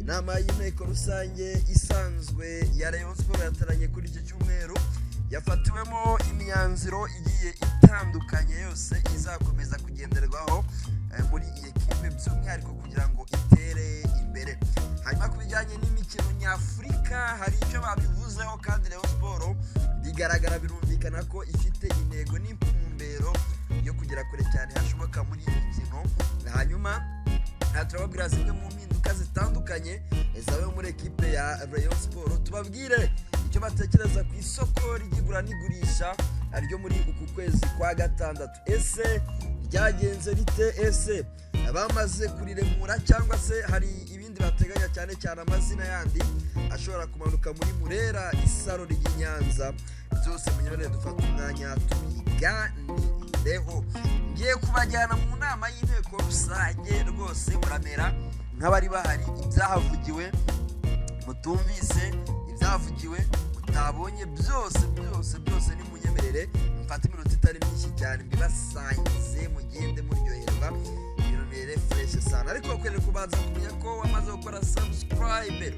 Nama y'inteko rusange isanzwe ya Rayon Sport yataranye kuri iki cyumweru yafatiwemo imyanzuro igiye itandukanye yose izakomeza kugenderwaho muri iyi ekipe by'umwihariko kugira ngo itere imbere. Hanyuma ku bijyanye n'imikino nyafurika hari icyo babivuzeho kandi Rayon Sport bigaragara birumvikana ko ifite intego n'impumbero yo kugera kure cyane hashoboka muri iyi mikino. Hanyuma turababwira zimwe mu mpinduka zitandukanye zabaye muri ekipe ya Rayon Sport, tubabwire icyo batekereza ku isoko ry'igura n'igurisha ryo muri uku kwezi kwa gatandatu. Ese ryagenze rite? Ese bamaze kuriremura cyangwa se hari ibindi bateganya, cyane cyane amazina yandi ashobora kumanuka muri Murera Isaro ry'Inyanza? Byose munyarwanda dufata umwanya tubiganireho. Ngiye kubajyana mu nama y'inteko rusange, rwose muramera nk'abari bahari. Ibyahavugiwe mutumvise, ibyahavugiwe mutabonye, byose ni munyemerere mfate iminota itari myinshi cyane mbibasangize mugende muryoherwa ibintu fresh sana. Ariko ukwiriye kubanza kumenya ko wamaze gukora subscribe.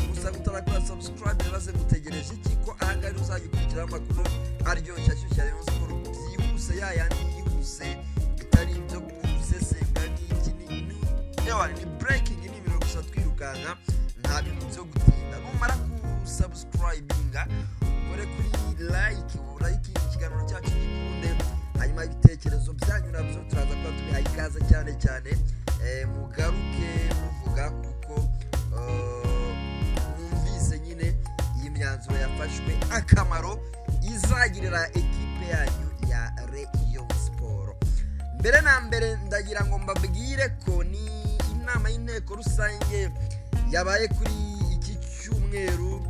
Gusa utarakora subscribe baze gutegereje iki ko ahangahe uzayikurikira amakuru aryoshye ashyushye Rayon Sport byihuse, yayandi yihuse bitari ibyo kusesenga n'iki ni breaking, ni ibintu gusa twirukanka, nta bintu byo gutinda. Numara kusubscribinga ukore kuri like ikiganiro cyacu gikunde, hanyuma ibitekerezo byanyu nabyo turaza kuba tubihaye ikaze cyane mugaruke muvuga kuko mwumvise nyine iyi myanzuro yafashwe akamaro izagirira ekipe yanyu ya Rayon Sport. Mbere na mbere ndagira ngo mbabwire ko ni inama y'inteko rusange yabaye kuri iki cyumweru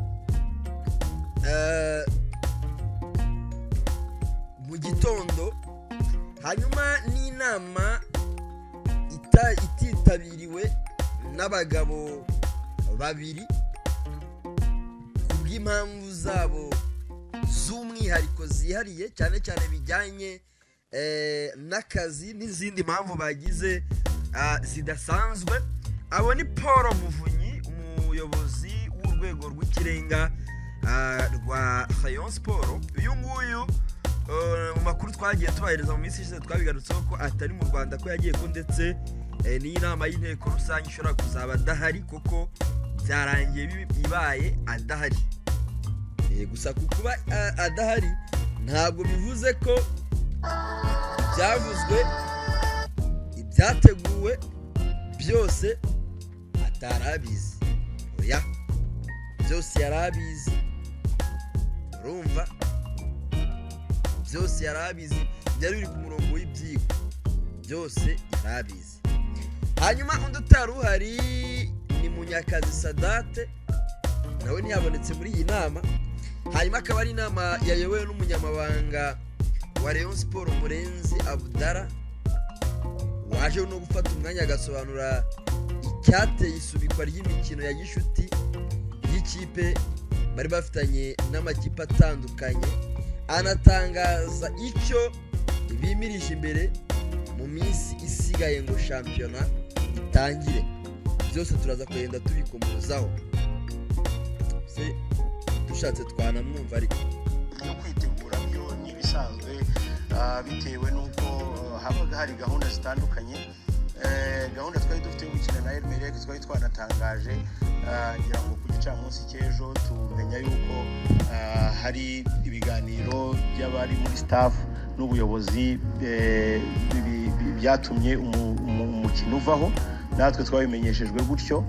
mu gitondo. Hanyuma ni inama ititabiriwe n'abagabo babiri kubw'impamvu zabo z'umwihariko zihariye, cyane bijyanye n'akazi n'izindi mpamvu bagize zidasanzwe. Abo ni Paul Muvunyi, umuyobozi w'urwego rw'ikirenga rwa Rayon Sport. Uyu nguyu mu makuru twagiye tubahereza mu minsi ishize twabigarutseho ko atari mu Rwanda, ko yagiye ko ndetse n'iyi nama y'inteko rusange ishobora kuzaba adahari, kuko byarangiye ibaye adahari. Gusa kuba adahari ntabwo bivuze ko byavuzwe ibyateguwe byose atarabizi. Oya, byose yarabizi, urumva, byose yarabizi, byari biri ku murongo w'ibyigwa, byose yarabizi. Hanyuma undi utari uhari ni Munyakazi Sadate, nawe ntiyabonetse muri iyi nama. Hanyuma akaba ari inama yayobowe n'umunyamabanga wa Rayon Sport Murenzi Abdara, waje no gufata umwanya agasobanura icyateye isubikwa ry'imikino ya gishuti y'ikipe bari bafitanye n'amakipe atandukanye, anatangaza icyo bimirije imbere mu minsi isigaye ngo shampiyona itangire. Byose turaza kugenda tubikomozaho, dushatse twanamwumva. Ariko no kwitegura byo n'ibisanzwe bitewe n'uko habaga hari gahunda zitandukanye. Gahunda twari dufite gukina na Elmerek twari twanatangaje, ngira ngo ku gicamunsi cy'ejo tumenya yuko hari ibiganiro by'abari muri staff n'ubuyobozi byatumye umukino uvaho. Natwe twabimenyeshejwe gutyo,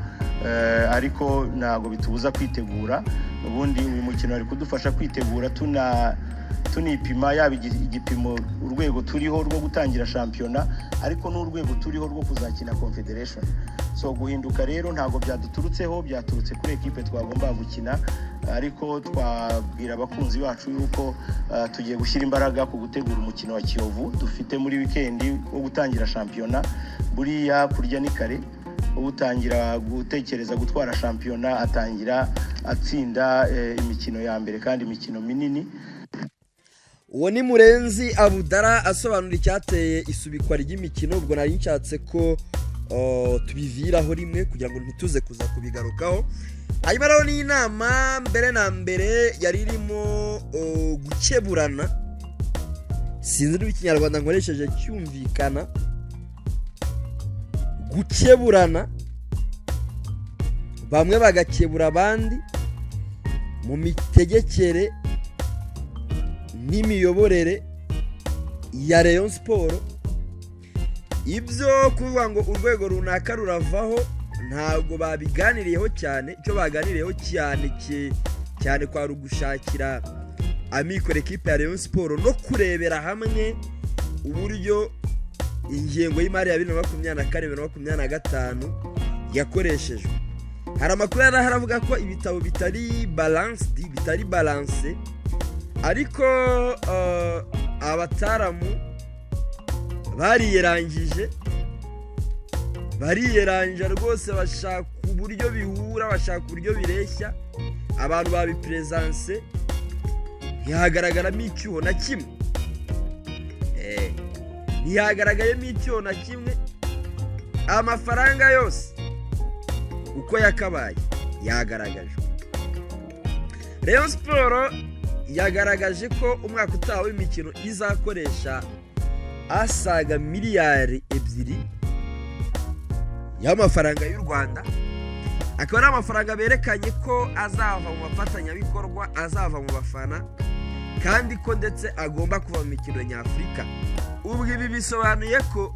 ariko ntabwo bitubuza kwitegura. Ubundi uyu mukino ari kudufasha kwitegura tunipima yaba igipimo urwego turiho rwo gutangira shampiyona, ariko n'urwego turiho rwo kuzakina Confederation. So guhinduka rero ntabwo byaduturutseho, byaturutse kuri ekipe twagomba gukina, ariko twabwira abakunzi bacu yuko tugiye gushyira imbaraga ku gutegura umukino wa Kiyovu dufite muri weekend wo gutangira shampiyona. Buriya kurya ni kare, utangira gutekereza gutwara shampiyona atangira atsinda imikino ya mbere kandi imikino minini. Uwo ni Murenzi Abudara asobanura icyateye isubikwa ry'imikino. Ubwo nari nshatse ko tubiviraho rimwe kugira ngo ntituze kuza kubigarukaho. Hanyuma rero ni inama mbere na mbere yari irimo gukeburana, sinzi niba ikinyarwanda nkoresheje cyumvikana, gukeburana, bamwe bagakebura abandi mu mitegekere n'imiyoborere ya Rayon Sport. Ibyo kuvuga ngo urwego runaka ruravaho ntabwo babiganiriyeho cyane. Icyo baganiriyeho cyane kwa rugushakira amikoro ekipe ya Rayon Sport no kurebera hamwe uburyo ingengo y'imari ya 2024-2025 yakoreshejwe. Hari amakuru yaravuga ko ibitabo bitari balance, ariko abataramu bariyeranje rwose, bashaka uburyo bihura, bashaka uburyo bireshya. Abantu babipresence ntihagaragaramo icyuho na kimwe, ntihagaragayemo icyuho na kimwe. Amafaranga yose uko yakabaye yagaragajwe. Rayon Sport yagaragaje ko umwaka utaha w'imikino izakoresha asaga miliyari 2 y'amafaranga y'u Rwanda. Akaba ari amafaranga berekanye ko azava mu bafatanyabikorwa, azava mu bafana, kandi ko ndetse agomba kuva mu mikino nyafurika. Ubwo ibi bisobanuye ko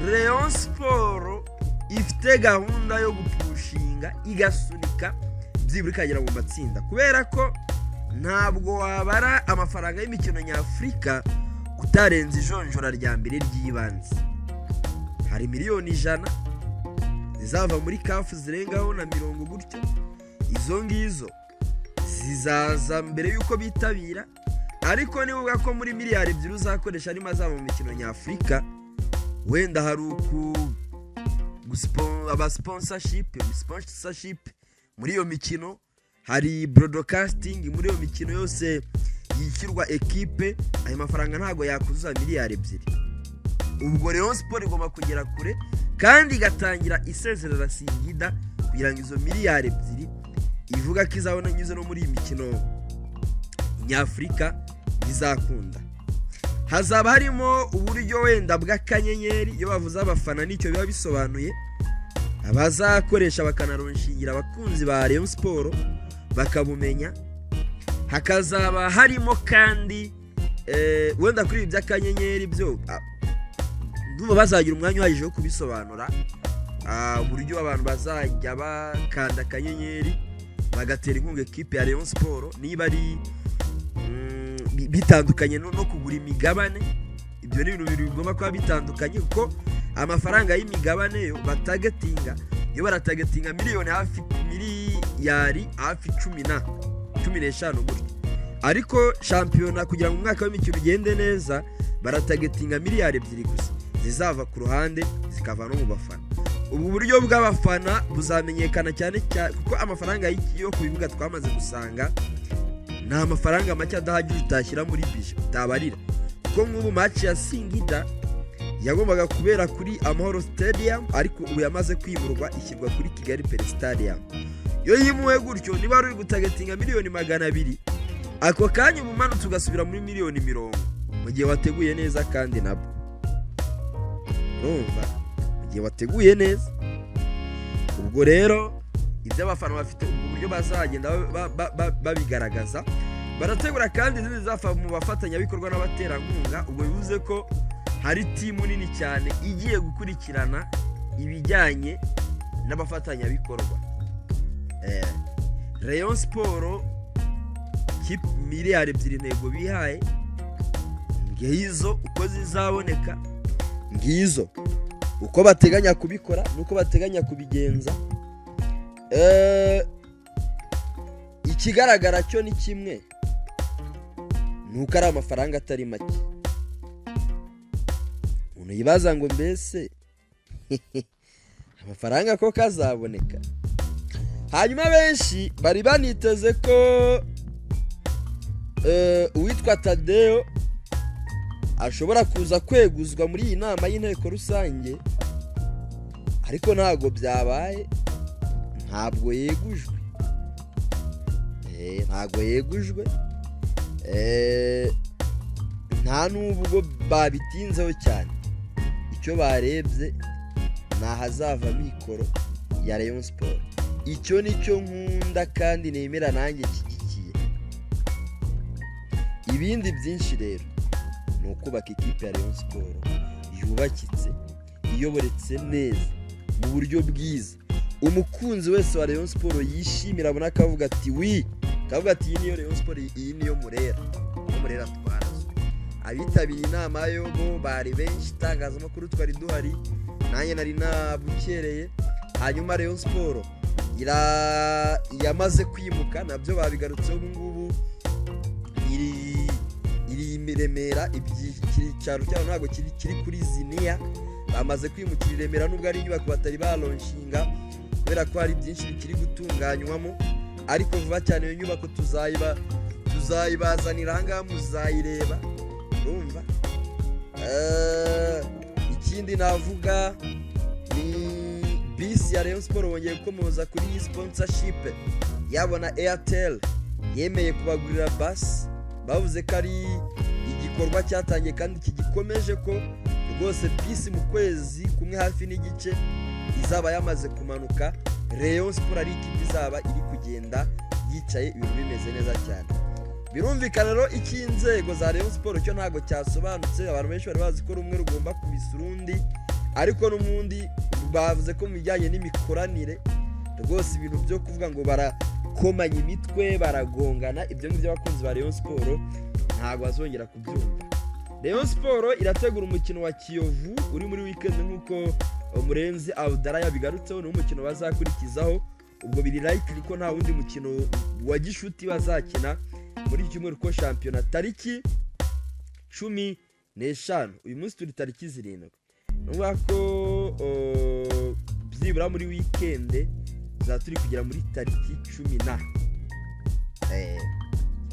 Rayon Sport ifite gahunda yo gupushinga, igasunika byibura ikagera mu matsinda, kubera ko ntabwo wabara amafaranga y'imikino nyafurika utarenze ijonjora rya mbere ry'ibanze. Hari miliyoni 100 zizava muri CAF zirengaho na 40 gutyo. Izo ngizo zizaza mbere yuko bitabira, ariko nibuga ko muri miliyari 2 uzakoresha arimo azava mu mikino nyafurika, wenda hari sponsorship muri iyo mikino, hari broadcasting muri iyo mikino yose yishyurwa ekipe. Ayo mafaranga ntago yakuzuza miliyari 2. Ubwo Rayon Sport igomba kugera kure kandi igatangira isezerera Singida kugira ngo izo miliyari 2 ivuga ko izabona nyuze no muri iyi mikino nyafurika bizakunda. Hazaba harimo uburyo wenda bw'akanyenyeri, iyo bavuze abafana nicyo biba bisobanuye, abazakoresha bakanaronshingira abakunzi ba Rayon Sport bakabumenya. Hakazaba harimo kandi wenda kuri ibi by'akanyenyeri byo ndumva bazagira umwanya uhagije wo kubisobanura, uburyo abantu bazajya bakanda akanyenyeri bagatera inkunga ekipe ya Rayon Sport, niba ari bitandukanye no kugura imigabane. Ibyo ni ibintu bigomba kuba bitandukanye, kuko amafaranga y'imigabane yo batagatinga, iyo baratagatinga miliyoni miliyari hafi 15 gutyo. Ariko shampiyona kugira ngo umwaka w'imikino ugende neza baratagatinga miliyari 2 gusa zizava ku ruhande zikava no mu bafana. Ubu buryo bw'abafana buzamenyekana cyane kuko amafaranga yo kubivuga twamaze gusanga nta mafaranga make adahagije utashyira muri bije utabarira. Kuko nk'ubu match ya Singida yagombaga kubera kuri Amahoro Stadium, ariko ubu yamaze kwimurwa ishyirwa kuri Kigali Pele Stadium. Yo yimuwe gutyo, niba ari gutagatinga miliyoni 200, ako kanya ubumanutse ugasubira muri miliyoni 10 mu gihe wateguye neza. Kandi nabo urumva mu gihe wateguye neza. Ubwo rero ibyo abafana bafite ubwo buryo bazagenda babigaragaza. Barategura kandi izindi zafa mu bafatanyabikorwa n'abaterankunga. Ubwo bivuze ko hari timu nini cyane igiye gukurikirana ibijyanye n'abafatanyabikorwa. Rayon Sport miliyari 2 ntego bihaye, ngizo uko zizaboneka, ngizo uko bateganya kubikora nuko bateganya kubigenza. Ikigaragara cyo ni kimwe, nuko ari amafaranga atari make. Umuntu yibaza ngo mbese amafaranga ko kazaboneka. Hanyuma benshi bari baniteze ko uwitwa Tadeo ashobora kuza kweguzwa muri iyi nama y'inteko rusange, ariko ntabwo byabaye, ntabwo yegujwe, ntabwo yegujwe, nta n'ubwo babitinzeho cyane. Icyo barebye ni ahazava mikoro ya Rayon Sport. Icyo nicyo nkunda kandi nemera nanjye nshyigikiye. Ibindi byinshi rero ni ukubaka ikipe ya Rayon Sport yubakitse, iyoboretse neza mu buryo bwiza, umukunzi wese wa Rayon Sport yishimira, abona akavuga ati kavuga ati iyi niyo Rayon Sport, iyi niyo Murera twarazwe. Abitabiriye inama yo bo bari benshi, itangazamakuru twari duhari, nanjye nari nabukereye. Hanyuma Rayon Sport yamaze kwimuka, nabyo babigarutseho. Ubu ngubu iri Remera, icyaro cyabo ntabwo kiri kuri Ziniya, bamaze kwimukira i Remera, nubwo ari inyubako batari balonshinga kubera ko hari byinshi bikiri gutunganywamo, ariko vuba cyane iyo nyubako tuzayibazanira ahangaha muzayireba, urumva. Ikindi navuga ni bisi ya Rayon Sport bongeye gukomoza kuri iyi sponsorship yabona Airtel yemeye kubagurira basi, bavuze ko ari igikorwa cyatangiye kandi kigikomeje, ko rwose bisi mu kwezi kumwe hafi n'igice izaba yamaze kumanuka. Rayon Sport ari ikipe izaba iri kugenda yicaye, ibintu bimeze neza cyane. Birumvikana rero icy'inzego za Rayon Sport cyo ntabwo cyasobanutse, abantu benshi bari bazi ko rumwe rugomba kubisa urundi, ariko n'umundi bavuze ko mu bijyanye n'imikoranire rwose ibintu byo kuvuga ngo barakomanya imitwe, baragongana, ibyo ngibyo abakunzi ba Rayon Sport ntabwo bazongera kubyumva. Rayon Sport irategura umukino wa Kiyovu uri muri weekend nk'uko Murenzi Abdara yabigarutseho, ni umukino bazakurikizaho. Ubwo biri likely ko nta wundi mukino wa gishuti bazakina muri iki cyumweru, ko shampiyona tariki 15, uyu munsi turi tariki 7, nuvuga ko byibura muri weekend turi kugera muri tariki 10,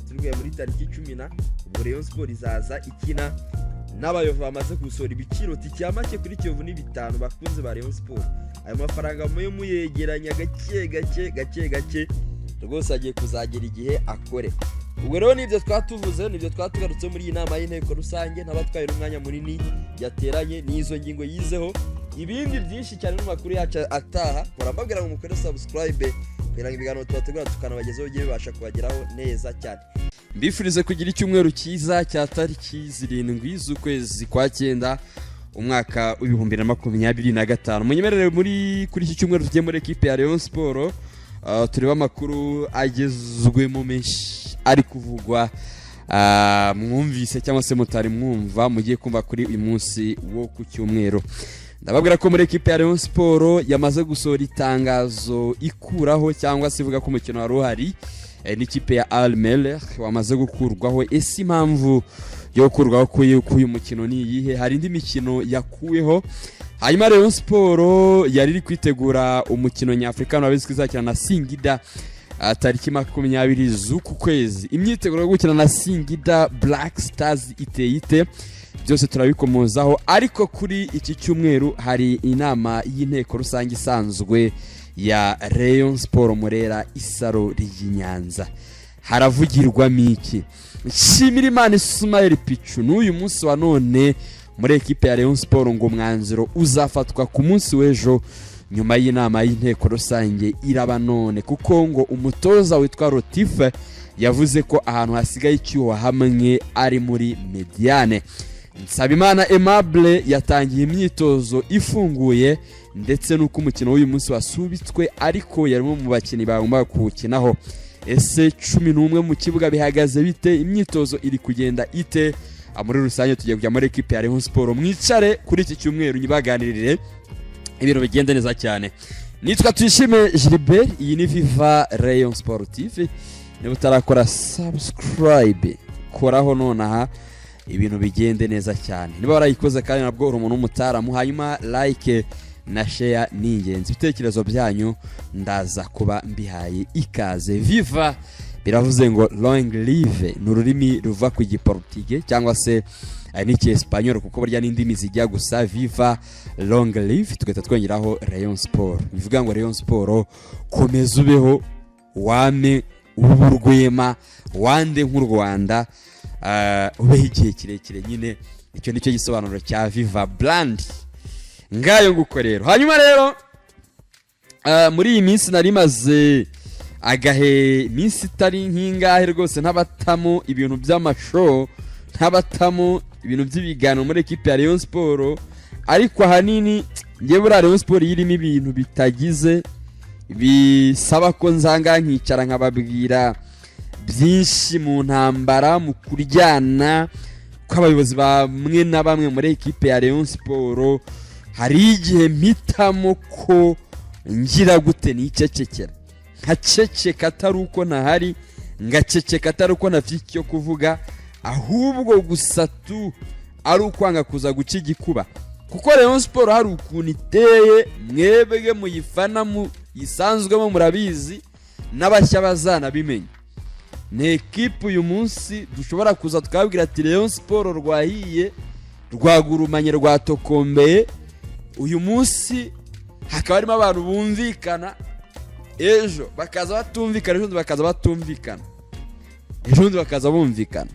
turi kugera muri tariki 10. Ubwo Rayon Sport izaza ikina n'abayovu bamaze gusora ibiciro. Tike ya make kuri Kiyovu ni 5, bakunze ba Rayon Sport. Ayo mafaranga muyo muyegeranya gake rwose agiye kuzagera igihe akore. Ubwo rero nibyo twatuvuze, nibyo twatugarutse muri iyi nama y'inteko rusange, n'abatwaye umwanya munini yateranye n'izo ngingo yizeho. Ibindi byinshi cyane n'amakuru yacu ataha, barambabwira ngo mukore subscribe kugira ngo ibiganiro tubategura tukanabagezaho giye bibasha kubageraho neza cyane. Mbifurize kugira icyumweru cyiza cya tariki 7 z'ukwezi kwa 9 umwaka w'2025. Munyemerere kuri iki cyumweru tugiye muri equipe ya Rayon Sport, tureba amakuru agezwemo menshi ari kuvugwa, mwumvise cyangwa se mutari mwumva, mugiye kumva kuri uyu munsi wo ku cyumweru. Ndababwira ko muri equipe ya Rayon Sport yamaze gusohora itangazo ikuraho cyangwa se ivuga ko umukino wari uhari n'ikipe ya Al Merrikh wamaze gukurwaho. Ese impamvu yo gukurwaho k'uyu mukino ni iyihe? Hari indi mikino yakuweho. Hanyuma Rayon Sport yari iri kwitegura umukino nyafurika wabizi izakina na Singida tariki 20 z'uku kwezi. Imyiteguro yo gukina na Singida Black Stars iteyite, byose turabikomozaho. Ariko kuri iki cyumweru hari inama y'inteko rusange isanzwe ya Rayon Sport Murera Isaro ry'Inyanza. Haravugirwamo iki? Nshimirimana Ismael Pichu n'uyu munsi wa none muri equipe ya Rayon Sport ngo mwanzuro uzafatwa ku munsi w'ejo nyuma y'inama y'inteko rusange iraba none, kuko ngo umutoza witwa Rotife yavuze ko ahantu hasigaye icyuho hamwe ari muri Mediane. Nsabimana Aimable yatangiye imyitozo ifunguye, ndetse nuko umukino w'uyu munsi wasubitswe, ariko yarimo mu bakinnyi bagomba kuwukinaho. Ese 11 mu kibuga bihagaze bite? Imyitozo iri kugenda ite? Muri rusange tugiye kujya muri equipe ya Rayon Sport, mwicare kuri iki cyumweru nyibaganirire ibintu bigende neza cyane. Nitwa Tuyishime Gilbert, iyi ni Viva Rayon Sport TV. Niba utarakora subscribe, koraho nonaha ibintu bigende neza cyane. Niba warayikoze kandi nabwo uri umuntu umutaramu, hanyuma like na share ni ingenzi. Ibitekerezo byanyu ndaza kuba mbihaye ikaze. Viva biravuze ngo long live, ni ururimi ruva ku giportuge cyangwa se n'icyesipanyol, kuko burya n'indimi zijya gusa. Viva long live, tugahita twongeraho Rayon Sport, bivuga ngo Rayon Sport komeza ubeho, wame uburwema, wande nk'u Rwanda, ubeho igihe kirekire. Nyine icyo nicyo gisobanuro cya Viva Brand ngayo nguko rero. Hanyuma rero muri iyi minsi nari maze agahe minsi itari nk'ingahe rwose ntabatamo ibintu by'amashow, ntabatamo ibintu by'ibiganiro muri ekipe ya Rayon Sport, ariko ahanini ngiye muri Rayon Sport yirimo ibintu bitagize bisaba ko nzanga nkicara nkababwira byinshi mu ntambara, mu kuryana kw'abayobozi bamwe na bamwe muri ekipe ya Rayon Sport. Hari igihe mpitamo ko ngira gute nicecekera, nkaceceka atari uko ntahari, ngaceceka atari uko ntafite icyo kuvuga, ahubwo gusa tu ari ukwanga kuza guca igikuba. Kuko Rayon Sport hari ukuntu iteye, mwebwe muyifana muyisanzwemo murabizi, n'abashya bazanabimenya. Ni ekipe uyu munsi dushobora kuza tukabwira ati Rayon Sport rwahiye, rwagurumanye, rwatokombeye. Uyu munsi hakaba harimo abantu bumvikana, ejo bakaza batumvikana, ejo bakaza batumvikana, ejo bakaza bumvikana.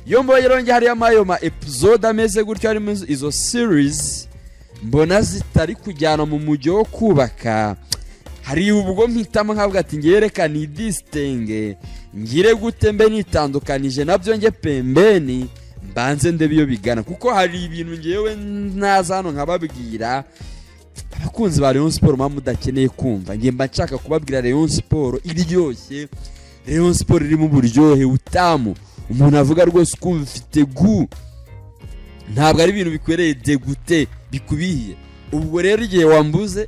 Iyo mbonye ronge hari ama episode ameze gutyo, harimo izo series mbona zitari kujyana mu mujyo wo kubaka, hari ubwo mpitamo nkavuga ati ngereka ni distingue, ngire gute mbe nitandukanije nabyo nge pembeni, mbanze ndebe iyo bigana. Kuko hari ibintu ngewe naza hano nkababwira abakunzi ba Rayon Sport mama mudakeneye kumva, nge mba nshaka kubabwira Rayon Sport iryoshye, Rayon Sport iri mu buryohe utamu, umuntu avuga rwose ukumva ufite gu, ntabwo ari ibintu bikwereye degute bikubihiye. Ubwo rero igihe wambuze,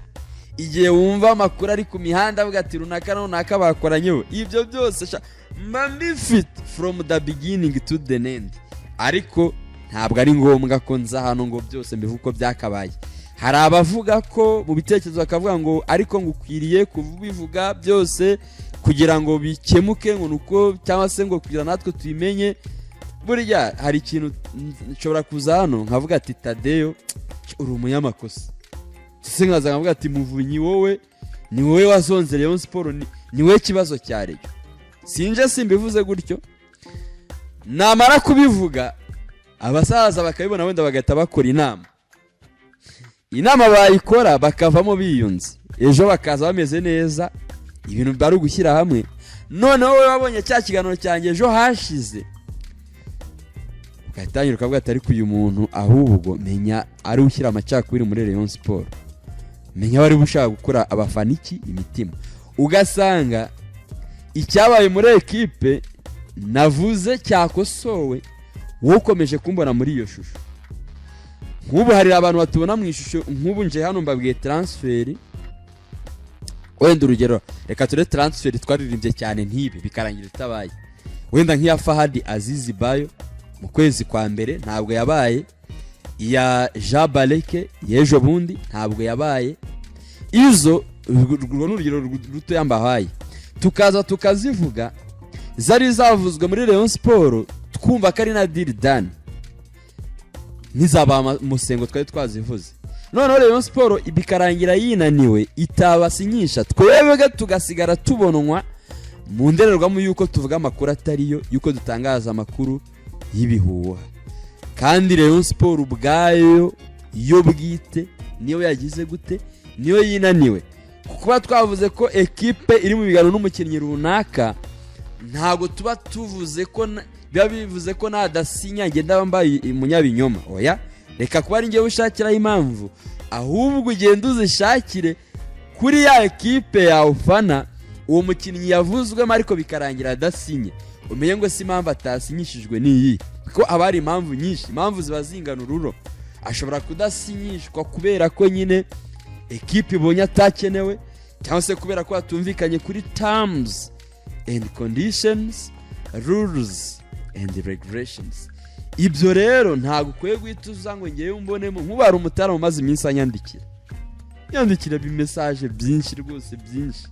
igihe wumva amakuru ari ku mihanda avuga ati runaka bakoranyeho, ibyo byose mba mbifite from the beginning to the end. Ariko ntabwo ari ngombwa ko nza hano ngo byose mbivuge uko byakabaye. Hari abavuga ko mu bitekerezo bakavuga ngo ariko ngukwiriye kubivuga byose kugira ngo bikemuke, ngo nuko cyangwa se ngo kugira natwe tubimenye. Burya hari ikintu nshobora kuza hano nkavuga ati Tadeyo uri umunyamakosa, se nkaza nkavuga ati Muvunyi wowe ni wowe wazonze Rayon Sport, ni wowe kibazo cyaryo. Sinje simbivuze gutyo, namara kubivuga abasaza bakabibona wenda bagahita bakora inama bayikora bakavamo biyunze, ejo bakaza bameze neza, ibintu bari gushyira hamwe. Noneho wowe wabonye cya kiganiro cyanjye ejo hashize, ugatangira ukavuga ati ariko uyu muntu ahubwo menya ari ushyira amacakubiri muri Rayon Sport, menya bari bushaka gukora abafaniki imitima. Ugasanga icyabaye muri ekipe navuze cyakosowe, wowe ukomeje kumbona muri iyo shusho. Nk'ubu hari abantu batubona mu ishusho, nk'ubu nje hano mbabwiye transfer, wenda urugero reka ture transfer twaririmbye cyane ntibe bikarangira itabaye, wenda nk'iya Fahadi Azizi Bayo mu kwezi kwa mbere ntabwo yabaye, iya Jean Baleke yejo bundi ntabwo yabaye. Izo urugero ruto yambahaye tukaza tukazivuga, zari zavuzwe muri Rayon Sport twumva ko ari na deal done, nizaba musengo twari twazivuze. Noneho Rayon Sport ibikarangira yinaniwe itabasinyisha, twebwe tugasigara tubonwa mu ndererwamo yuko tuvuga amakuru atariyo, yuko dutangaza amakuru y'ibihuha. Kandi Rayon Sport ubwayo yo bwite niyo yagize gute, niyo yinaniwe. Kuba twavuze ko ekipe iri mu bigano n'umukinnyi runaka, ntago tuba tuvuze ko biba bivuze ko nadasinya ngenda bambaye munyabinyoma. Oya, reka kuba ari ngiye ushakira impamvu, ahubwo ugenda uzishakire kuri ya ekipe ya ufana uwo mukinnyi yavuzwemo ariko bikarangira adasinye, umenye ngo si impamvu atasinyishijwe niyi. Ko abari impamvu nyinshi, impamvu ziba zingana ururo. Ashobora kudasinyishwa kubera ko nyine ekipe ibonye atakenewe, cyangwa se kubera ko atumvikanye kuri terms and conditions, rules and regulations. Ibyo rero ntago kwe gwituza ngo ngiye umbonemo. Nk'ubara umutara mu mazi iminsi anyandikira bi message byinshi rwose byinshi,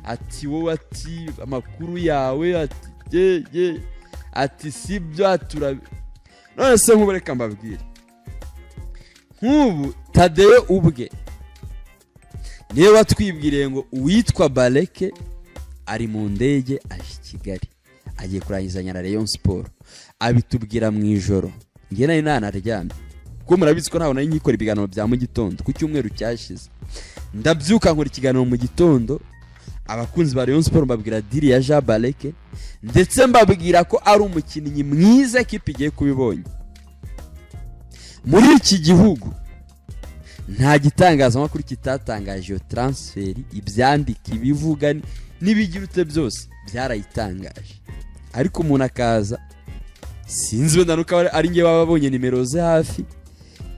ati wowe ati amakuru yawe ati ye ati sibyo aturabe. None se nk'ubu reka mbabwire, nk'ubu Tadeo ubwe niwe watwibwiriye ngo uwitwa Baleke ari mu ndege aje i Kigali agiye kurangizanya na Rayon Sport, abitubwira mu ijoro. Njye nari nanaryamye kuko murabizi ko ntaho nari nkikora ibiganiro bya mu gitondo ku cyumweru cyashize. Ndabyuka nkora ikiganiro mu gitondo, abakunzi ba Rayon Sport mbabwira diri ya Jean Baleke, ndetse mbabwira ko ari umukinnyi mwiza ekipe igiye kubibonye. Muri iki gihugu nta gitangazamakuru kitatangaje iyo transferi, ibyandika ibivuga n'ibigirute byose byarayitangaje. Ariko umuntu akaza, sinzi wenda nuko ari ngewe babonye nimero ze hafi,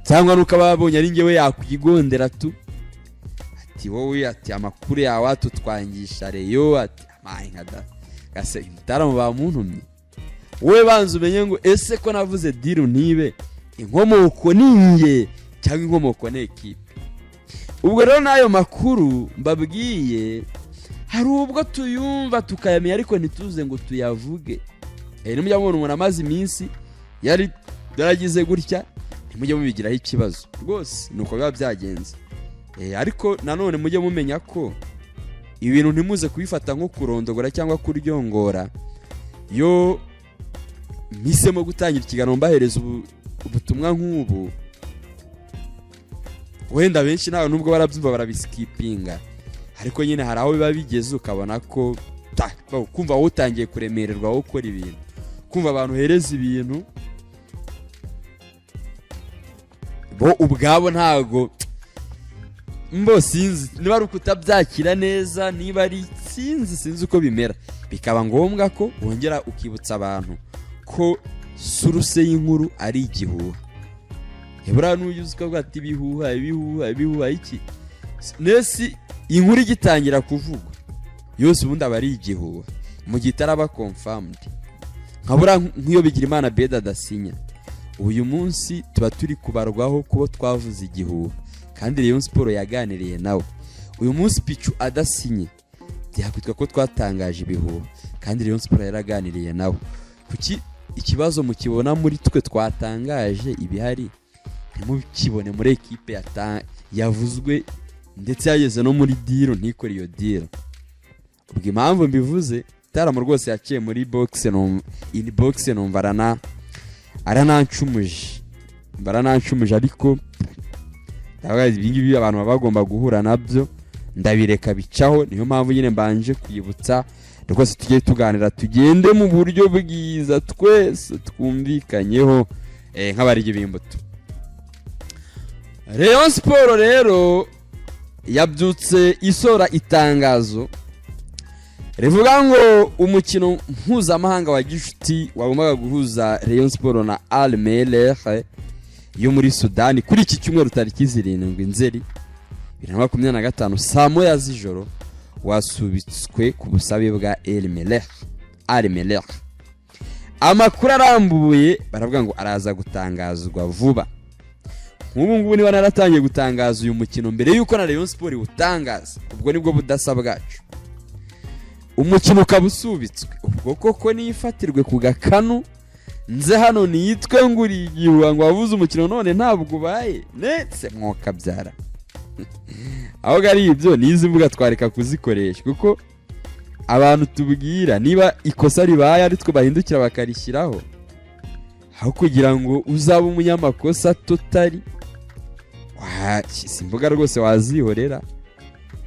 cyangwa nuko babonye ari ngewe yakwigondera tu, ati wowe ati amakuru yawe atutwangisha Reyo, ati amaye nkada gase imtaramu bamuntumye. Wowe banze umenye ngo ese ko navuze diru ntibe inkomoko ninge cyangwa inkomoko ne ekipe. Ubwo rero nayo makuru mbabwiye hari ubwo tuyumva tukayamenya ariko ntituze ngo tuyavuge. Nimujya mubona umuntu amaze iminsi yaragize gutya, ntimujye mubigiraho ikibazo rwose, nuko biba byagenze. Ariko nanone mujye mumenya ko ibintu ntimuze kubifata nko kurondogora cyangwa kuryongora. Yo mpisemo gutangira ikiganiro mbahereza ubutumwa nk'ubu, wenda benshi nawe nubwo barabyumva barabiskipinga, ariko nyine hari aho biba bigeze ukabona ko kumva wowe utangiye kuremererwa wowe ukora ibintu, kumva abantu hereza ibintu bo ubwabo ntago mbo sinzi niba ari ukutabyakira neza, niba ari sinzi uko bimera, bikaba ngombwa ko wongera ukibutsa abantu ko suruse y'inkuru ari igihuha. Hebura n'uyuzi ko bwati ibihuha iki nesi inkuru igitangira kuvugwa yose ubundi aba ari igihuha mu gitaraba confirmed. Nkabura nk'iyo bigira Imana Beda dasinya, uyu munsi tuba turi kubarwaho kubo twavuze igihuha, kandi Rayon Sport yaganiriye nawe. Uyu munsi Pichu adasinye byakwitwa ko twatangaje ibihuha, kandi Rayon Sport yaraganiriye nawe. Kuki ikibazo mukibona muri twe twatangaje ibihari ntimukibone muri ekipe yavuzwe ndetse yageze no muri diro ntikore iyo diro? Ubwo impamvu mbivuze Taramo rwose yaciye muri inbox numva aranancumuje ariko ibingibi abantu baba bagomba guhura nabyo ndabireka bicaho. Niyo mpamvu nyine mbanje kwibutsa rwose tugiye tuganira, tugende mu buryo bwiza twese twumvikanyeho nk'abarigi b'imbuto. Rayon Sport rero yabyutse isora itangazo rivuga ngo umukino mpuzamahanga wa gishuti wagombaga guhuza Rayon Sport na Al Merrikh yo muri Sudani kuri iki cyumweru tariki 7 Nzeri 2025 saa moya z'ijoro wasubitswe ku busabe bwa Al Merrikh. Amakuru arambuye baravuga ngo araza gutangazwa vuba. Nk'ubu ngubu niba naratangiye gutangaza uyu mukino mbere yuko na Rayon Sport utangaza, ubwo nibwo budasa bwacu. Umukino ukabusubitswe, ubwo koko nifatirwe ku gakanu nze hano niyitwe nguri igihuha ngo wabuze umukino none ntabwo ubaye ndetse mwoka byara. Aho gari ibyo nizi mvuga twareka kuzikoresha, kuko abantu tubwira niba ikosa ribaye ari twe bahindukira bakarishyiraho, aho kugira ngo uzaba umunyamakosa totali simvuga rwose wazihorera.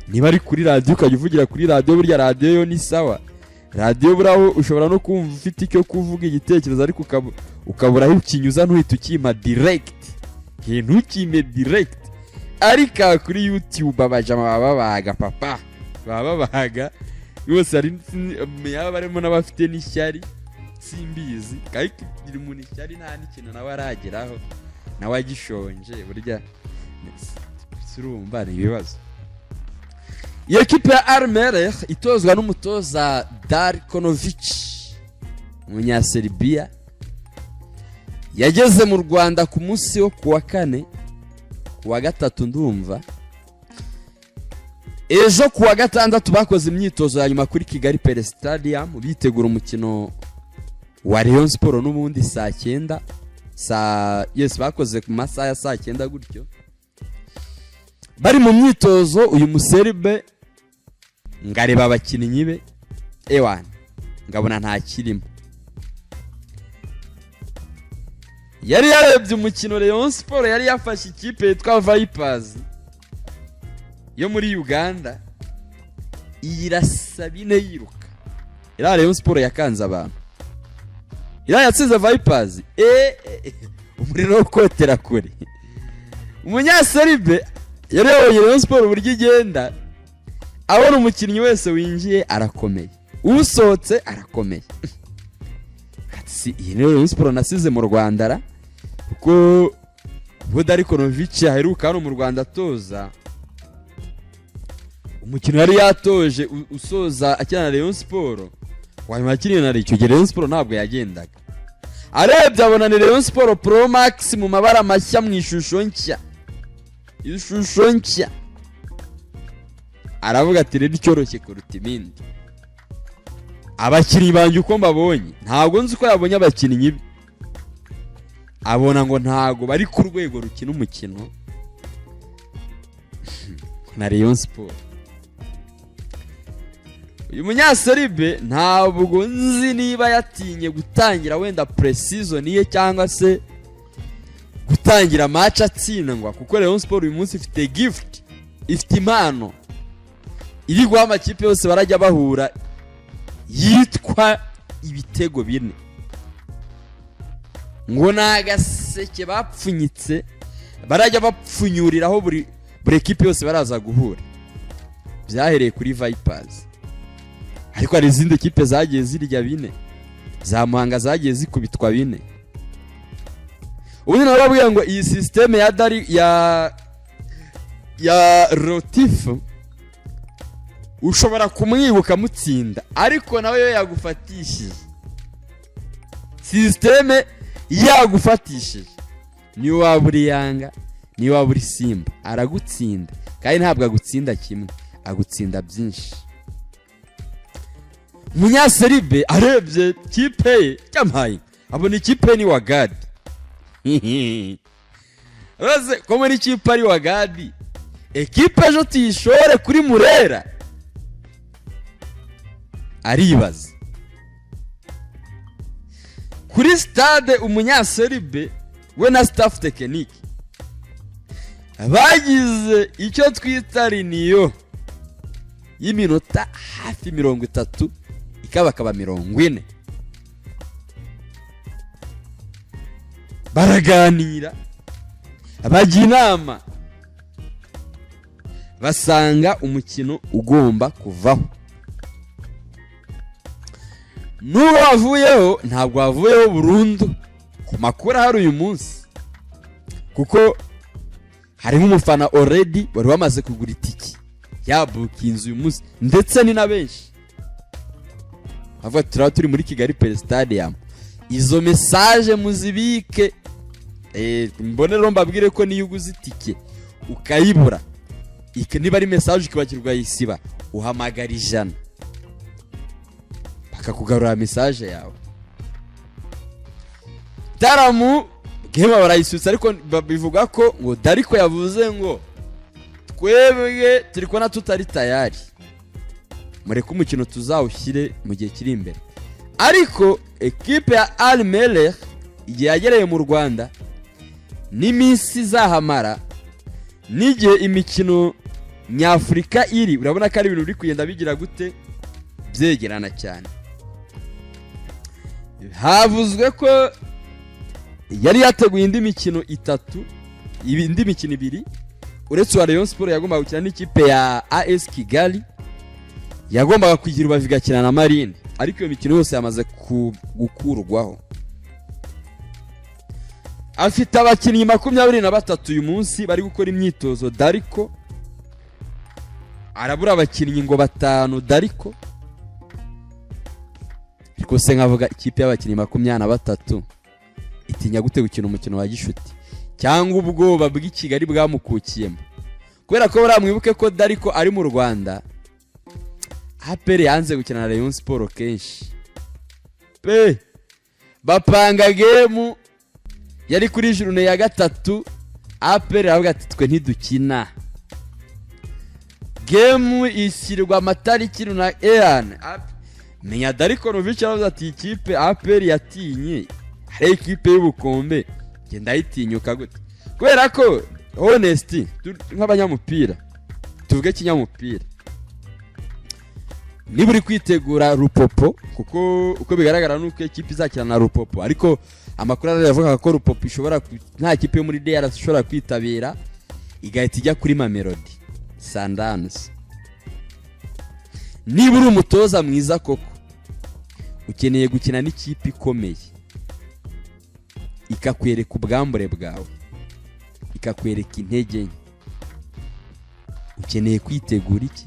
Niba ari kuri radio ukajya uvugira kuri radio, burya radio yo ni sawa. Radio buraho ushobora no kumva ufite icyo kuvuga igitekerezo ariko ukaburaho ikinyuza ntuhita ukima direct. Ntukime direct. Ariko kuri YouTube abajama bababaga papa. Bababaga yose ari yaba barimo n'abafite n'ishyari simbizi. Kayiki iri umuntu ishyari nta n'ikintu nawe arageraho. Nawe agishonje burya surumva ni ibibazo. Iyo ekipe ya Al Merrikh itozwa n'umutoza Darkonovic Umunyaserbia yageze mu Rwanda ku munsi wo kuwa 4 kuwa 3 ndumva ejo kuwa gatandatu bakoze imyitozo ya nyuma kuri Kigali Pele Stadium bitegura umukino wa Rayon Sport n'ubundi saa 9 bakoze ku masaha ya saa 9 gutyo. Bari mu myitozo uyu muserbe ngareba abakinnyi be ewana ngabona nta kirimo. Yari yarebye umukino Rayon Sport yari yafashe ikipe yitwa Vipers yo muri Uganda irasabine yiruka. Ira Rayon Sport yakanze abantu. Ira yatsinze Vipers umuriro ukotera kure. Umunyaseribe yari yayoboye Rayon Sport uburyo igenda abona umukinnyi wese winjiye arakomeye, usohotse arakomeye. Ati iyi ni Rayon Sport nasize mu Rwanda ra kuko Vodarikonovic aheruka hano mu Rwanda atoza. Umukino yari yatoje usoza akina na Rayon Sport wanyuma akiniye na icyo Rayon Sport ntabwo yagendaga. Arebye abona ni Rayon Sport Pro Max mu mabara mashya mu ishusho nshya. Ishusho nshya. Aravuga ati rero cyoroshye kuruta ibindi. Abakinnyi banje uko mbabonye ntabwo nzi ko yabonye abakinnyi be. Abona ngo ntago bari ku rwego rukina umukino na Rayon Sport. Uyu munyaseribe ntabwo nzi niba yatinye gutangira wenda pre-season ye cyangwa se gutangira match atsindwa kuko Rayon Sport uyu munsi ifite gift, ifite impano iri guha amakipe yose barajya bahura yitwa ibitego bine. Ngo nagaseke bapfunyitse barajya bapfunyuriraho buri ekipe yose baraza guhura. Byahereye kuri Vipers. Ariko hari izindi ekipe zagiye zirya bine. Za Muhanga zagiye zikubitwa bine. Ubundi nababwiye ngo iyi system ya Dari ya Rotif ushobora kumwibuka mutsinda ariko nawe yo yagufatishije. System yagufatishije ni waburi Yanga ni waburi Simba aragutsinda kandi ntabwo agutsinda kimwe agutsinda byinshi. Munyaseribe arebye kipe ye cyamaye abona ikipe ni Wagadi. Rose ko muri ikipe ari Wagadi ekipe ejo tishore kuri Murera aribaza kuri stade umunyaseribe we na staff technique bagize icyo twita riniyo y'iminota hafi 30 ikabakaba 40 baraganira bajya inama basanga umukino ugomba kuvaho. N'uwo wavuyeho ntabwo wavuyeho burundu ku makuru hari uyu munsi kuko hari nk'umufana already wari wamaze kugura itiki yabukinze uyu munsi ndetse ni na benshi. Avuga turi muri Kigali Pele Stadium. Izo message muzibike mbonero mbabwire ko niyo uguze itike ukayibura niba ari message kibakirwa yisiba uhamagara 100 bakakugarura message yawe. Taramu gema barayisutsa ariko bivuga ko ngo Dariko yavuze ngo twebwe turi kona tutari tayari mureke umukino tuzawushyire mu gihe kiri imbere. Ariko ekipe ya Al Merrikh igihe yagereye mu Rwanda n'iminsi zahamara n'igihe imikino nyafurika iri urabona ko ari ibintu biri kugenda bigira gute byegerana cyane. Havuzwe ko yari yateguye indi mikino 3 indi mikino 2 uretse wa Rayon Sport yagombaga gukina n'ikipe ya AS Kigali yagombaga kugira ubavigakina na Marine ariko iyo mikino yose yamaze gukurwaho. Afite abakinnyi 23 uyu munsi bari gukora imyitozo. Dariko arabura abakinnyi ngo 5 Dariko ariko se nkavuga ikipe y'abakinnyi 23 itinya gute gukina umukino wa gishuti cyangwa ubwoba bw'Ikigali bwamukukiyemo kubera ko baramwibuke ko Dariko ari mu Rwanda. APR yanze gukina na Rayon Sport kenshi pe bapanga game yari kuri journée ya gatatu. APR aravuga ati twe ntidukina game ishyirwa amatariki na Ean menya Darikonovic aravuga ati ikipe APR yatinye hari ikipe y'ubukombe genda yitinyuka gute kubera ko honesty nk'abanyamupira tuvuge kinyamupira niba uri kwitegura Rupopo kuko uko bigaragara nuko ikipe izakina na Rupopo ariko amakuru aravuga ko Rupopo ishobora nta kipe yo muri DR ishobora kwitabira igahita ijya kuri Mamelodi Sundowns. Niba uri umutoza mwiza koko ukeneye gukina n'ikipe ikomeye ikakwereka ubwambure bwawe ikakwereka intege nke, ukeneye kwitegura iki?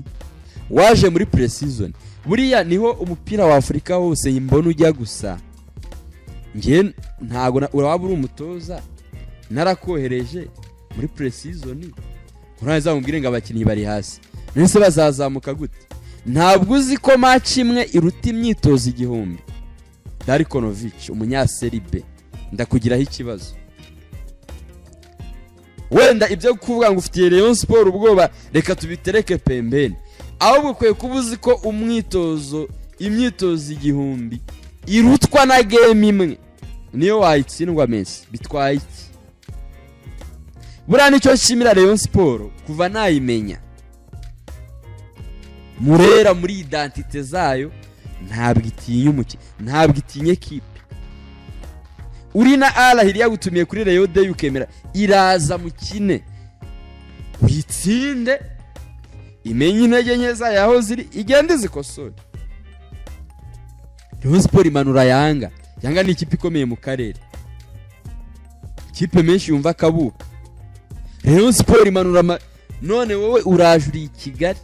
Waje muri pre-season buriya niho umupira wa Afrika wose imbona ujya gusa. Nge ntago uraba uri umutoza narakohereje muri pre-season uraza umbwire ngo abakinnyi bari hasi nese bazazamuka gute? Ntabwo uzi ko match imwe iruta imyitozo igihumbi. Darikonovic umunyaseribe ndakugiraho ikibazo. Wenda ibyo kuvuga ngo ufitiye Rayon Sport ubwoba reka tubitereke pembeni. Ahubwo kwe kubuzi ko imyitozo igihumbi irutwa na game imwe niyo wayitsindwa Messi bitwaye iki? Buriya nicyo nshimira Rayon Sport kuva nayimenya. Murera muri identite zayo ntabwo itinye umukino ntabwo itinye equipe. Uri na Al-Ahly yagutumiye kuri Rayon Day ukemera iraza mukine uyitsinde imenye intege nke zayo aho ziri igende zikosore. Rayon Sport imanura Yanga ni ikipe ikomeye mu karere ikipe menshi yumva kabuka. Rayon Sport imanura none wowe urajuri Kigali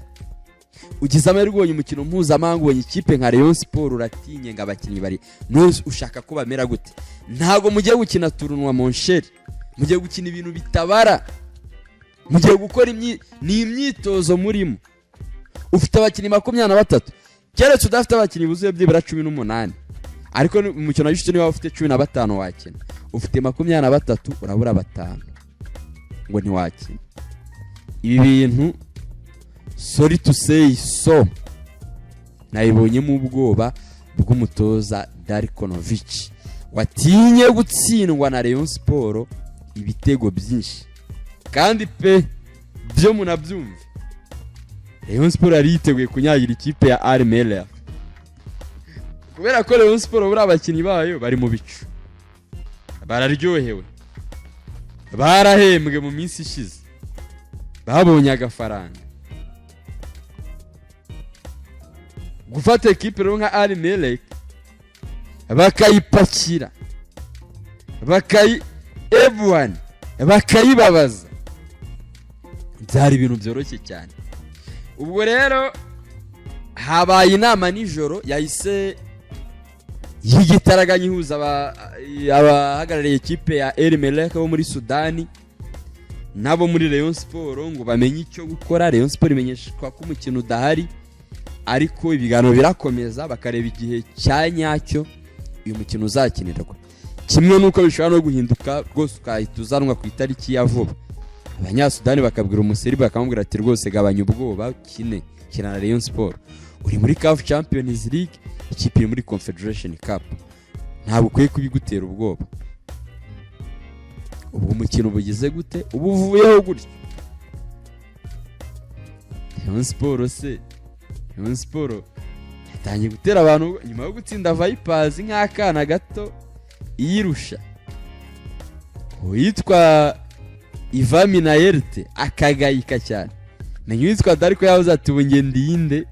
ugize amerugonye umukino mpuzamahanga ubonye ikipe nka Rayon Sport uratinye ngo abakinnyi bari nose ushaka ko bamera gute? Ntago mugiye gukina turunwa Monsheri mugiye gukina ibintu bitabara mugiye gukora ni imyitozo murimo. Ufite abakinnyi 23 keretse udafite abakinnyi buzuye byibura 18 ariko umukino wa gishuti niba ufite 15 wakina ufite 23 urabura 5 ngo ntiwakina. Ibi bintu sorry to say so nayibonye mu ubwoba bw'umutoza Darikonovic watinye gutsindwa na Rayon Sport ibitego byinshi kandi pe byo munabyumve. Rayon Sport ari yiteguye kunyagira ikipe ya Al-Merrikh kubera ko Rayon Sport buri abakinnyi bayo bari mu bicu bararyohewe barahembwe mu minsi ishize babonye agafaranga. Gufata equipe rero nka Al-Merrikh bakayipakira everyone bakayibabaza byari ibintu byoroshye cyane. Ubwo rero habaye inama nijoro yahise yigitaraganya ihuza abahagarariye equipe ya Al-Merrikh bo muri Sudani nabo muri Rayon Sport ngo bamenye icyo gukora. Rayon Sport imenyeshwa ko umukino udahari ariko ibiganiro birakomeza bakareba igihe cyanyacyo uyu mukino uzakinirwa. Kimwe nuko bishobora no guhinduka rwose ukahituzanwa ku itariki ya vuba. Abanyasudani bakabwira umuseri bakamubwira ati rwose gabanya ubwoba kina na Rayon Sport uri muri CAF Champions League ikipe muri Confederation Cup ntabwo ukwiye kubigutera ubwoba. Ubu umukino bugize gute ubu uvuyeho gutyo. Rayon Sport yatangiye gutera abantu nyuma yo gutsinda Vipers nk'akana gato iyirusha. Uyitwa Ivan Minayerte akagayika cyane. Menye uyitwa Dariko yavuze ati ubu nge ndinde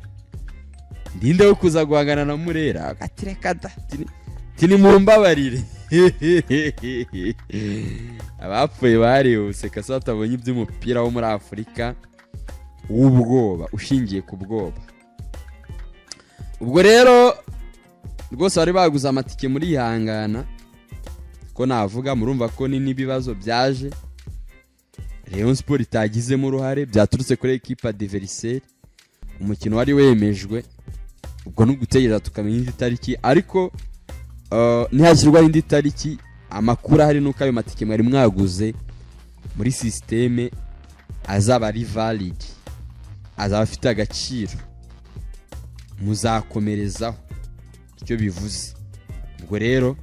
wo kuza guhangana na Murera agatireka tini mumbabarire. Abapfuye barihuse kasa batabonye iby'umupira wo muri Afrika w'ubwoba ushingiye ku bwoba. Ubwo rero rwose bari baguza amatike muri Ihangana ko navuga murumva ko ni nibibazo byaje Rayon Sport itagizemo uruhare, byaturutse kuri equipe adversaire. Umukino wari wemejwe, ubwo no gutegereza tukamenya indi tariki, ariko ntihashyirwaho indi tariki. Amakuru ahari nuko ayo matike mwari mwaguze muri systeme azaba ari valid, azaba afite agaciro, muzakomerezaho. Icyo bivuze ubwo rero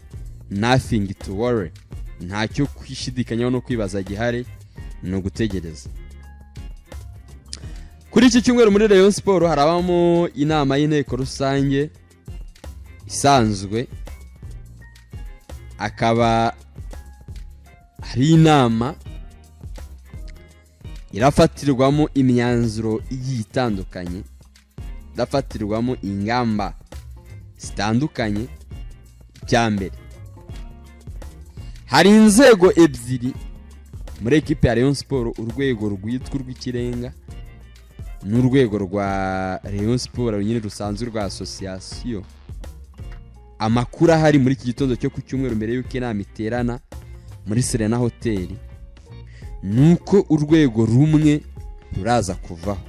nothing to worry, ntacyo kwishidikanyaho no kwibaza gihari, no gutegereza. Kuri iki cyumweru muri Rayon Sport harabamo inama y'inteko rusange isanzwe, akaba hari inama irafatirwamo imyanzuro igiye itandukanye, irafatirwamo ingamba zitandukanye. Cyambere, hari inzego ebyiri muri equipe ya Rayon Sport, urwego rwitwa rw'ikirenga n'urwego rwa Rayon Sport nyine rusanzwe rwa association. Amakuru ahari muri iki gitondo cyo ku cyumweru mbere y'uko inama iterana muri Serena Hotel, nuko urwego rumwe ruraza kuvaho.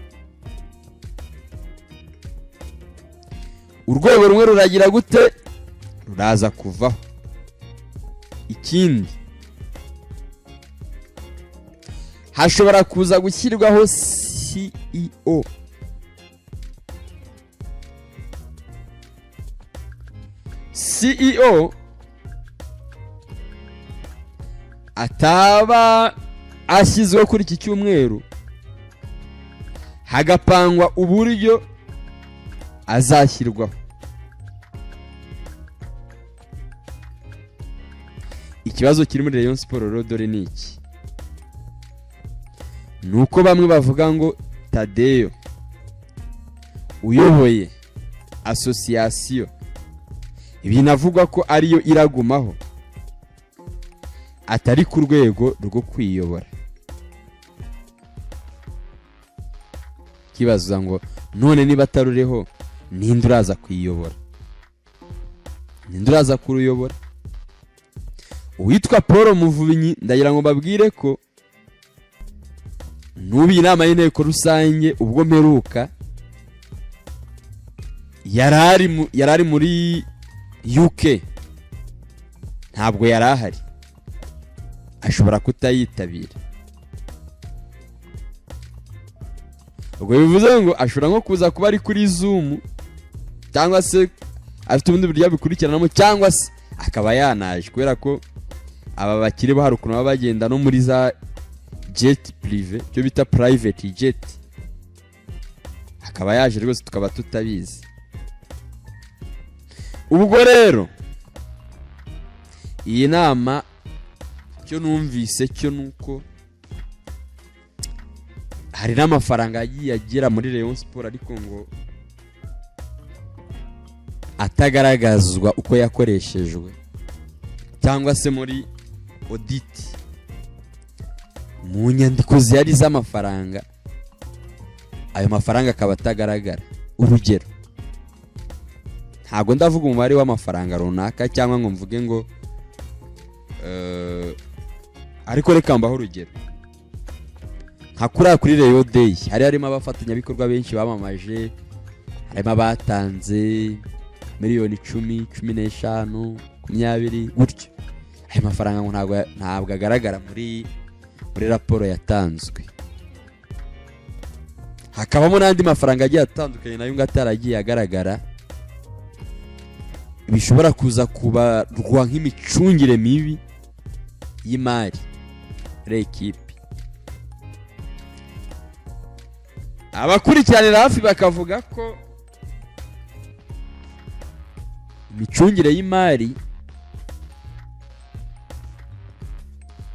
Urwego rumwe ruragira gute? Ruraza kuvaho. Ikindi, hashobora kuza gushyirwaho CEO. CEO ataba ashyizweho kuri iki cyumweru, hagapangwa uburyo azashyirwaho. Ikibazo kiri muri Rayon Sport rero dore ni iki: nuko bamwe bavuga ngo Tadeo uyoboye association, ibi navugwa ko ariyo iragumaho, atari ku rwego rwo kwiyobora. Kibaza ngo none niba atarureho, ninde uraza kwiyobora? Ninde uraza kuruyobora? Uwitwa Paul Muvunyi, ndagira ngo babwire ko nubi inama y'inteko rusange ubwo mperuka yarari muri UK, ntabwo yarahari, ashobora kutayitabira. Ubwo bivuze ngo ashobora nko kuza kuba ari kuri Zoom, cyangwa se afite ubundi buryo bikurikiranamo, cyangwa se akaba yanaje, kubera ko aba bakiri bo hari ukuntu baba bagenda no muri za jet privé, cyo bita private jet, akaba yaje rwose tukaba tutabizi. Ubwo rero iyi nama cyo numvise cyo nuko hari n'amafaranga yagiye agera muri Rayon Sport, ariko ngo atagaragazwa uko yakoreshejwe, cyangwa se muri audit mu nyandiko zihari z'amafaranga, ayo mafaranga akaba atagaragara. Urugero, ntabwo ndavuga umubare w'amafaranga runaka cyangwa ngo mvuge ngo ariko reka mbaho urugero. Nka kuri Rayon Day harimo abafatanyabikorwa benshi bamamaje, harimo abatanze miliyoni 10, 15, 20 gutyo. Ayo mafaranga ngo ntabwo agaragara muri raporo yatanzwe. Hakabamo n'andi mafaranga agiye atandukanye nayo ngataragiye agaragara, bishobora kuza kubarwa nk'imicungire mibi y'imari l'equipe. Abakurikiranira hafi bakavuga ko imicungire y'imari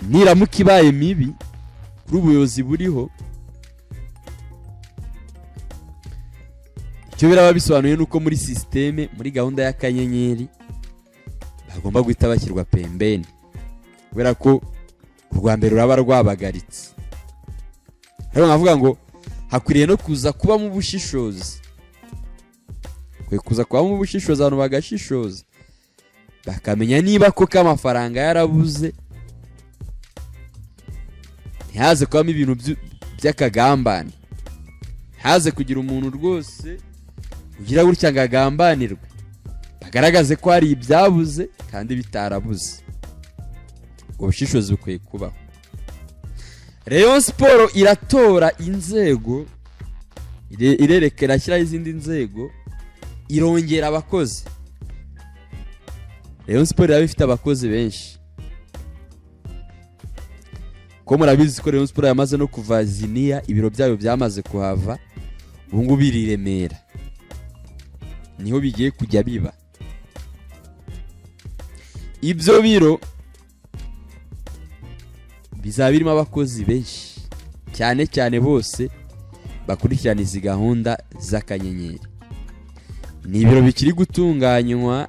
niramuka ibaye mibi kuri ubuyobozi buriho, icyo biraba bisobanuye nuko muri systeme, muri gahunda y'akanyenyeri bagomba guhita bashyirwa pembeni, kubera ko urwa mbere ruraba rwabagaritse. Rero navuga ngo hakwiriye no kuza kuba mu bushishozi, abantu bagashishoza, bakamenya niba koko amafaranga yarabuze, ntihaze kubamo ibintu by'akagambane, ntihaze kugira umuntu rwose ugira gutya ngo agambanirwe, bagaragaze ko hari ibyabuze kandi bitarabuze. Ubushishozi bukwiye kubaho. Rayon Sport iratora inzego, irerekera ashyiraho izindi nzego, irongera abakozi. Rayon Sport yaba ifite abakozi benshi, ko murabizi ko Rayon Sport yamaze no kuva Ziniya, ibiro byayo byamaze kuhava, ubu ngubu biri i Remera, niho bigiye kujya biba. Ibyo biro bizaba birimo abakozi benshi cyane cyane, bose bakurikirana izi gahunda z'akanyenyeri. Ni ibiro bikiri gutunganywa,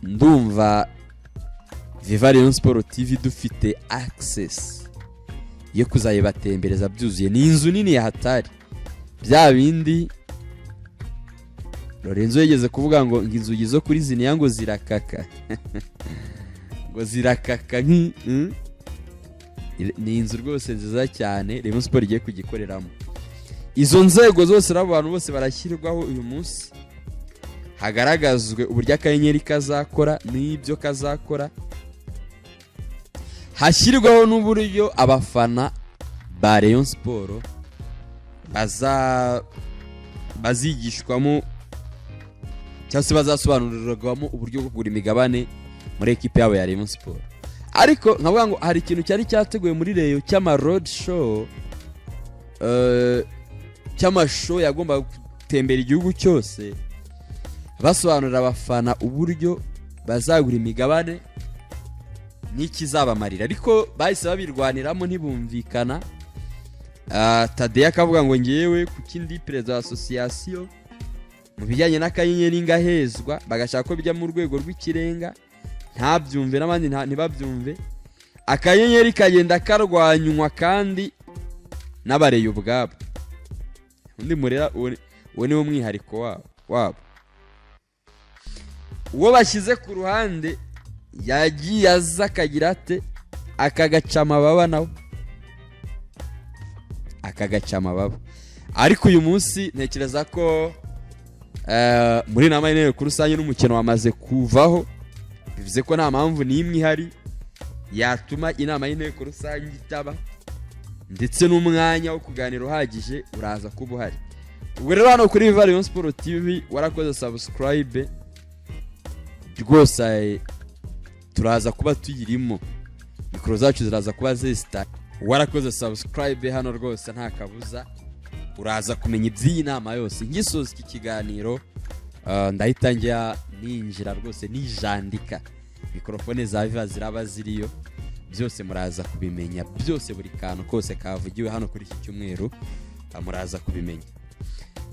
ndumva Viva Rayon Sport TV dufite access yo kuzayibatembereza byuzuye. Ni inzu nini ya hatari, bya bindi Lorenzo yigeze kuvuga ngo inzugi zo kuri Ziniya ngo zirakaka ngo zirakaka ni inzu rwose nziza cyane Rayon Sport igiye kugikoreramo. Izo nzego zose n'abantu bose barashyirwaho uyu munsi, hagaragazwe uburyo akanyenyeri kazakora n'ibyo kazakora, hashyirwaho n'uburyo abafana ba Rayon Sport bazigishwamo cyangwa se bazasobanurirwamo uburyo bwo kugura imigabane muri ekipe yabo ya Rayon Sport. Ariko nkavuga ngo hari ikintu cyari cyateguwe muri Rayon cy'ama road show, cy'amashow yagomba gutembera igihugu cyose, basobanurira abafana uburyo bazagura imigabane n'ikizabamarira, ariko bahise babirwaniramo ntibumvikana. Tadeya akavuga ngo ngewe kuki ndi perezida wa association mu bijyanye n'akanyenyeri ngahezwa, bagashaka ko bijya mu rwego rw'ikirenga, ntabyumve n'abandi ntibabyumve. Akanyenyeri kagenda karwanywa kandi n'abareye ubwabo. Undi murera uwo ni wo mwihariko wabo. Uwo bashyize ku ruhande yagiye aza akagira ate, akagaca amababa nawe, akagaca amababa. Ariko uyu munsi ntekereza ko muri nama y'inteko rusange n'umukino wamaze kuvaho, bivuze ko nta mpamvu n'imwe ihari yatuma inama y'inteko rusange itaba, ndetse n'umwanya wo kuganira uhagije uraza kuba uhari. Ubwo rero hano kuri Viva Rayon Sport TV warakoze subscribe rwose, turaza kuba tuyirimo, mikoro zacu ziraza kuba zesita. Warakoze subscribe hano rwose nta kabuza, uraza kumenya iby'iyi nama yose. Ngisoza iki kiganiro ndahita njya ninjira rwose nijandika, mikrofone za Viva ziraba ziriyo, byose muraza kubimenya, byose buri kantu kose kavugiwe hano kuri iki cyumweru muraza kubimenya.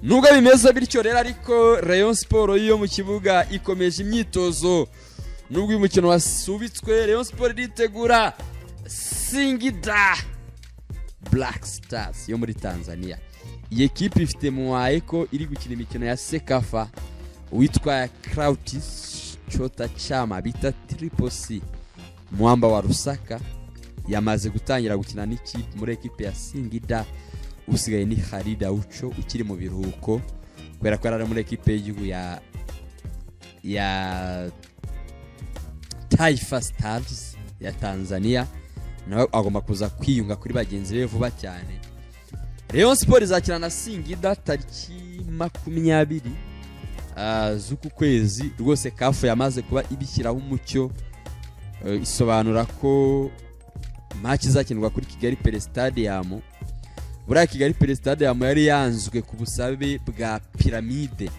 Nubwo bimeze bityo rero, ariko Rayon Sport yo mu kibuga ikomeje imyitozo. Nubwo uyu mukino wasubitswe, Rayon Sport iritegura Singida Black Stars yo muri Tanzania. Iyi ekipe ifite muwaeko iri gukina imikino ya Sekafa, witwa Krautis Chota Chama bita Triple C, mwamba wa Rusaka, yamaze gutangira gukina n'ikipe muri ekipe ya Singida. Usigaye ni Khalid Aucho ukiri mu biruhuko, kubera ko ari muri ekipe y'igihugu ya Taifa Stars ya Tanzania, nawe agomba kuza kwiyunga kuri bagenzi be vuba cyane. Rayon Sport izakina na Singida tariki 20 z'uku kwezi rwose. Kafu yamaze kuba ibishyiraho umucyo, isobanura ko match izakinirwa kuri Kigali Pele Stadium. Buriya Kigali Pele Stadium yari yanzwe ku busabe bwa Pyramide.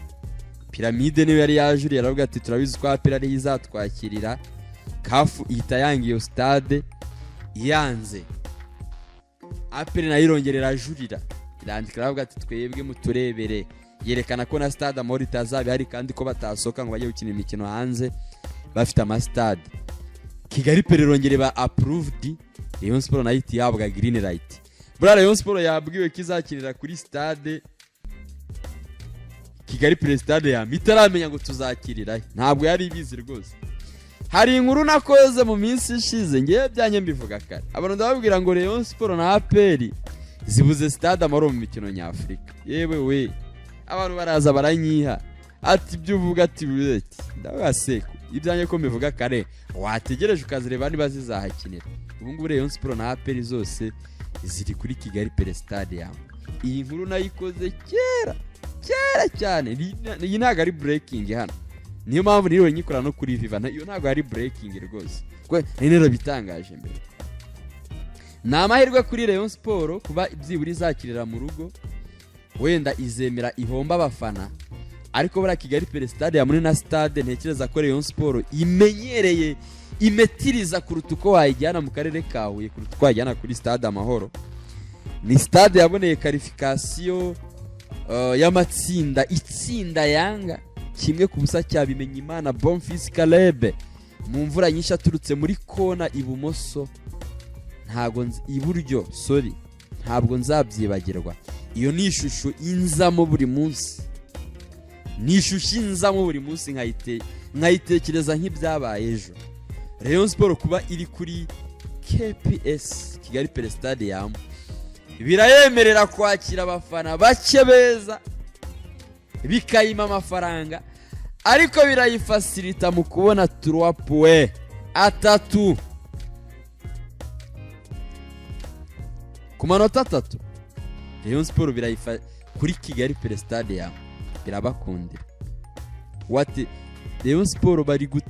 Pyramide niyo yari yajuriye, aravuga ati turabizi ko APR ari izatwakirira. Kafu ihita yanga iyo stade, yanze. APR nayo irongerera ajurira, irandika aravuga ati twebwe muturebere, yerekana ko na stade Amahoro itazabe hari kandi ko batasoka ngo bajye gukina imikino hanze bafite ama stade. Kigali Pele irongere ba approved, Rayon Sport nayo iti yabwa green light. Buriya Rayon Sport yabwiwe kizakinira kuri stade Kigali Pele Stade, itaramenya ngo tuzakirira, ntabwo yari ibizi rwose. hari inkuru nakoze mu minsi ishize ngewe byanjye mbivuga kare abantu ndababwira ngo Rayon Sport na APR zibuze stade Amahoro mu mikino nyafurika. Yewe we abantu baraza baranyiha ati ibyo uvuga ati bureti ndabaseko ibyanjye ko mbivuga kare wategereje ukazireba niba zizahakinira. Ubu ngubu Rayon Sport na APR zose ziri kuri Kigali Pele Stadium. Iyi nkuru nayikoze kera cyane, iyi ntago ari breaking hano, niyo mpamvu niwe nyikora no kuri Viva, iyo ntago ari breaking rwose kwe nero bitangaje mbere. Ni amahirwe kuri Rayon Sport kuba ibyiburi zakirira mu rugo, wenda izemera ihomba abafana, ariko bura Kigali Pele Stadium muri na stade ntekereza ko Rayon Sport imenyereye imetiriza kuruta uko wayijyana mu karere ka Huye, kuruta uko wayijyana kuri stade Amahoro. Ni stade yaboneye qualification y'amatsinda, itsinda Yanga 1-0 cyabimenya Imana Bonfils Caleb mu mvura nyinshi aturutse muri kona ibumoso, ntago iburyo, sorry, ntabwo nzabyibagirwa. Iyo ni ishusho inzamo buri munsi, ni ishusho inzamo buri munsi nkayitekereza nk'ibyabaye ejo. Rayon Sport kuba iri kuri KPS Kigali Pele Stadium birayemerera kwakira abafana bake beza, bikayima amafaranga, ariko birayifacilita mu kubona 3 points atatu ku manota 3. Rayon Sport kuri Kigali Pele Stadium birabakundira. What Rayon Sport bari